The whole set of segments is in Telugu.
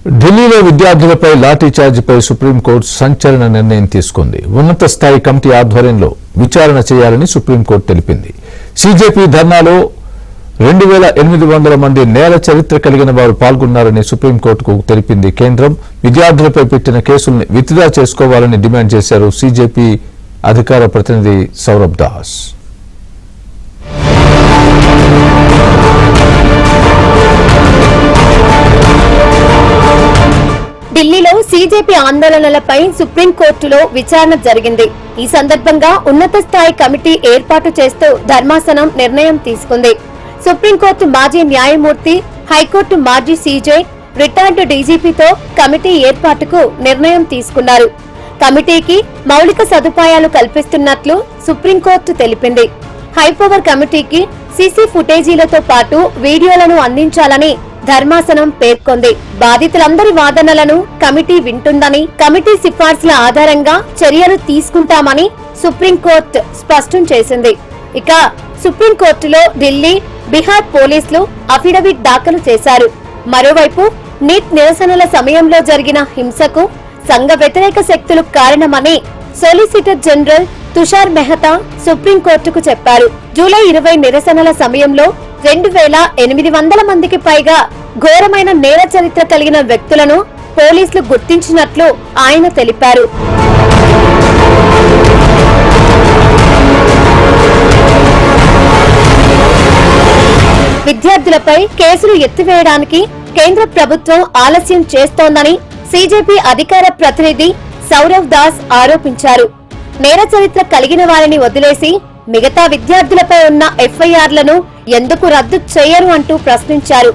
ఢిల్లీలో విద్యార్థులపై లాఠీచార్జిపై సుప్రీంకోర్టు సంచలన నిర్ణయం తీసుకుంది. ఉన్నత స్థాయి కమిటీ ఆధ్వర్యంలో విచారణ చేయాలని సుప్రీంకోర్టు తెలిపింది. సీజేపీ ధర్నాలో 2800 మంది నేర చరిత్ర కలిగిన వారు పాల్గొన్నారని సుప్రీంకోర్టుకు తెలిపింది. కేంద్రం విద్యార్థులపై పెట్టిన కేసుల్ని విత్డ్రా చేసుకోవాలని డిమాండ్ చేశారు సీజేపీ అధికార ప్రతినిధి సౌరభ్ దాస్. ఢిల్లీలో సీజేపీ ఆందోళనలపై సుప్రీంకోర్టులో విచారణ జరిగింది. ఈ సందర్భంగా ఉన్నత స్థాయి కమిటీ ఏర్పాటు చేస్తూ ధర్మాసనం నిర్ణయం తీసుకుంది. సుప్రీంకోర్టు మాజీ న్యాయమూర్తి, హైకోర్టు మాజీ సీజే, రిటైర్డ్ డీజీపీతో కమిటీ ఏర్పాటుకు నిర్ణయం తీసుకున్నారు. కమిటీకి మౌలిక సదుపాయాలు కల్పిస్తున్నట్లు సుప్రీంకోర్టు తెలిపింది. హైపవర్ కమిటీకి సీసీ ఫుటేజీలతో పాటు వీడియోలను అందించాలని ధర్మాసనం పేర్కొంది. బాధితులందరి వాదనలను కమిటీ వింటుందని, కమిటీ సిఫార్సుల ఆధారంగా చర్యలు తీసుకుంటామని సుప్రీంకోర్టు స్పష్టం చేసింది. ఇక సుప్రీంకోర్టులో ఢిల్లీ, బీహార్ పోలీసులు అఫిడవిట్ దాఖలు చేశారు. మరోవైపు నీట్ నిరసనల సమయంలో జరిగిన హింసకు సంఘ వ్యతిరేక శక్తులు కారణమని సొలిసిటర్ జనరల్ తుషార్ మెహతా సుప్రీంకోర్టుకు చెప్పారు. జూలై 20 నిరసనల సమయంలో 2800 మందికి పైగా ఘోరమైన నేర చరిత్ర కలిగిన వ్యక్తులను పోలీసులు గుర్తించినట్లు ఆయన తెలిపారు. విద్యార్థులపై కేసులు ఎత్తివేయడానికి కేంద్ర ప్రభుత్వం ఆలస్యం చేస్తోందని సీజేపీ అధికార ప్రతినిధి సౌరవ్ దాస్ ఆరోపించారు. నేర చరిత్ర కలిగిన వారిని వదిలేసి మిగతా విద్యార్థులపై ఉన్న ఎఫ్ఐఆర్లను ఎందుకు రద్దు చేయరు అంటూ ప్రశ్నించారు.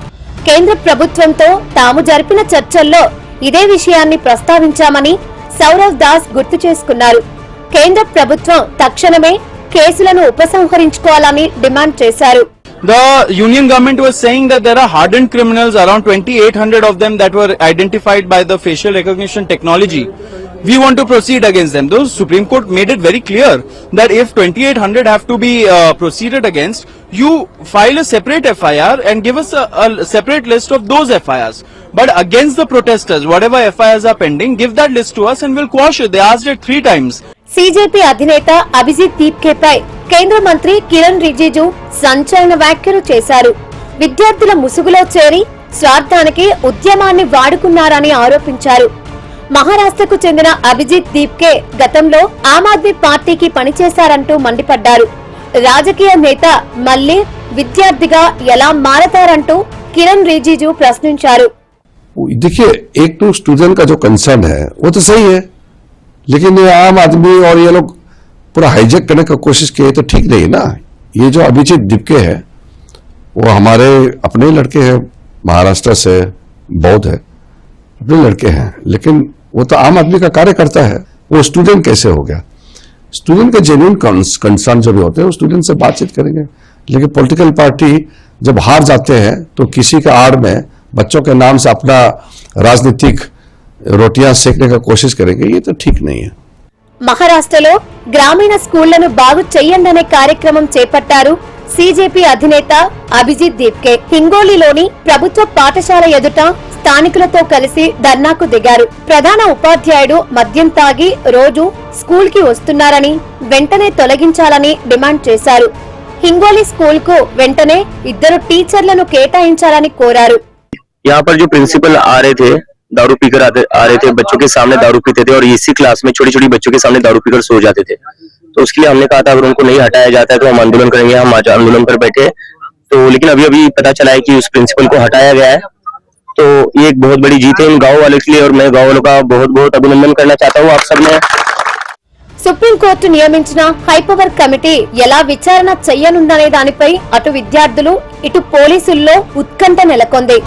కేంద్ర ప్రభుత్వంతో తాము జరిపిన చర్చల్లో ఇదే విషయాన్ని ప్రస్తావించామని సౌరవ్ దాస్ గుర్తు చేసుకున్నారు. కేంద్ర ప్రభుత్వం తక్షణమే కేసులను ఉపసంహరించుకోవాలని డిమాండ్ చేశారు. The union government was saying that there are hardened criminals, around 2800 of them that were identified by the facial recognition technology. We want to proceed against them. The Supreme Court made it very clear that if 2800 have to be proceeded against, you file a separate FIR and give us a separate list of those FIRs. But against the protesters, whatever FIRs are pending, give that list to us and we'll quash it. They asked it 3 times. CJP అధినేత అభిజిత్ దీప్కేపై కేంద్ర మంత్రి కిరణ్ రిజిజు సంచలన వ్యాఖ్యలు చేశారు. విద్యార్థుల ముసుగులో చేరి స్వార్థానికి ఉద్యమాన్ని వాడుకున్నారని ఆరోపించారు. మహారాష్ట్రకు చెందిన అభిజిత్ దీప్కే గతంలో ఆమ్ ఆద్మీ పార్టీకి పనిచేశారంటూ మండిపడ్డారు. రాజకీయ నేత మళ్లీ విద్యార్థిగా ఎలా మారతారంటూ కిరణ్ రిజిజు ప్రశ్నించారు. देखिए, एक तो स्टूडेंट का जो कंसर्न है वो तो सही है, लेकिन ये आम आदमी और ये लोग पूरा हाईजेक करने का कोशिश किए तो ठीक नहीं ना। ये जो अभिजीत दिपके है वो हमारे अपने लड़के हैं, महाराष्ट्र से बौद्ध है, अपने लड़के हैं, लेकिन वो तो आम आदमी का कार्यकर्ता है। वो स्टूडेंट कैसे हो गया? स्टूडेंट के जेन्युइन कंसर्न जो भी होते हैं वो स्टूडेंट से बातचीत करेंगे, लेकिन पॉलिटिकल पार्टी जब हार जाते हैं तो किसी के आड़ में बच्चों के नाम से अपना राजनीतिक रोटियां सेकने का कोशिश करेंगे, ये तो ठीक नहीं है. మహారాష్ట్రలో గ్రామీణ స్కూళ్లను బాగు చెయ్యండనే కార్యక్రమం చేపట్టారు సీజేపీ అధినేత అభిజిత్ దీప్కే. హింగోలీలోని ప్రభుత్వ పాఠశాల ఎదుట స్థానికులతో కలిసి ధర్నాకు దిగారు. ప్రధాన ఉపాధ్యాయుడు మద్యం తాగి రోజు స్కూల్ కి వస్తున్నారని వెంటనే తొలగించాలని డిమాండ్ చేశారు. హింగోలీ స్కూల్ కు వెంటనే 2 టీచర్లను కేటాయించాలని కోరారు. यहाँ पर जो प्रिंसिपल आ रहे थे, दारू पीकर आ रहे थे, बच्चों के सामने दारू पीते थे और इसी क्लास में छोटी छोटी बच्चों के सामने दारू पीकर सो जाते थे. तो उसके लिए हमने कहा था अगर उनको नहीं हटाया जाता है तो हम आंदोलन करेंगे. हम आज आंदोलन पर बैठे तो लेकिन अभी पता चला है कि उस प्रिंसिपल को हटाया गया है. तो ये एक बहुत बड़ी जीत है इन गाँव वालों के लिए और मैं गाँव वालों का बहुत बहुत अभिनंदन करना चाहता हूँ आप सबने. సుప్రీంకోర్టు నియమించిన హైపవర్ కమిటీ ఎలా విచారణ చెయ్యనుందనే దానిపై అటు విద్యార్థులు, ఇటు పోలీసుల్లో ఉత్కంఠ నెలకొంది.